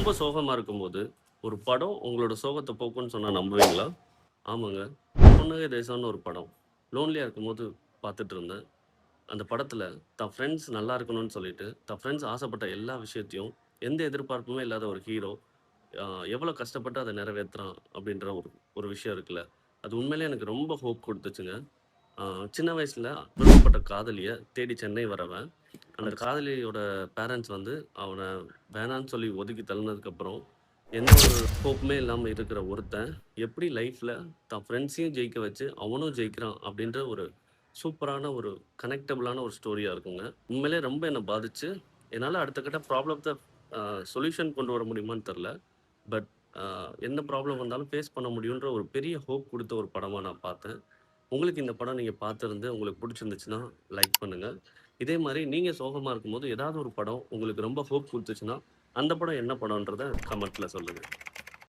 ரொம்ப சோகமா இருக்கும்போது, ஒரு படம் உங்களோட சோகத்த போக்கும்ன்னு சொன்னா நம்புவீங்களா? ஆமாங்க. "புன்னகை தேசம்னு" ஒரு படம். லோன்லியா இருக்கும்போது பார்த்துட்டு இருந்தேன். அந்த படத்துல தான் ஃப்ரெண்ட்ஸ் நல்லா இருக்கணும்னு சொல்லிட்டு, தான் ஃப்ரெண்ட்ஸ் ஆசைப்பட்ட எல்லா விஷயத்தையும், எந்த எதிர்பார்ப்புமே இல்லாத ஒரு ஹீரோ, அ எவ்வளோ கஷ்டப்பட்டு அத நிறைவேத்துறான் அப்படின்ற ஒரு ஒரு விஷயம் இருக்குல்ல. அது உண்மையிலேயே எனக்கு ரொம்ப ஹோப் குடுத்துச்சுங்க. அ சின்ன வயசுல விருப்பப்பட்ட காதலிய தேடி சென்னை வரவன், அந்த காதலியோட பேரண்ட்ஸ் வந்து அவன வேணான்னு சொல்லி ஒதுக்கி தள்ளினதுக்கப்புறம், எந்த ஒரு ஹோப்புமே இல்லாம இருக்கிற ஒருத்தன், எப்படி லைஃப்ல தான் ஃப்ரெண்ட்ஸையும் ஜெயிக்க வச்சு, அவனும் ஜெயிக்கிறான் அப்படின்ற ஒரு சூப்பரான ஒரு கனெக்டபிளான ஒரு ஸ்டோரியா இருக்குங்க. உண்மையிலேயே ரொம்ப என்ன பாதிச்சு, என்னால அடுத்த கட்ட ப்ராப்ளத்த சொல்யூஷன் கொண்டு வர முடியுமான்னு தெரியல. பட் எந்த ப்ராப்ளம் வந்தாலும் ஃபேஸ் பண்ண முடியுன்ற ஒரு பெரிய ஹோப் குடுத்த ஒரு படமா நான் பார்த்தேன். உங்களுக்கு இந்த படம் நீங்க பார்த்திருந்து உங்களுக்கு புடிச்சிருந்துச்சுன்னா, லைக் பண்ணுங்க. இதே மாரி நீங்க சோகமா இருக்கும்போது ஏதாவது ஒரு படம் உங்களுக்கு ரொம்ப ஹோப் குடுத்துச்சுன்னா, அந்த படம் என்ன படம்ன்றத கமெண்ட்ல சொல்லுங்க.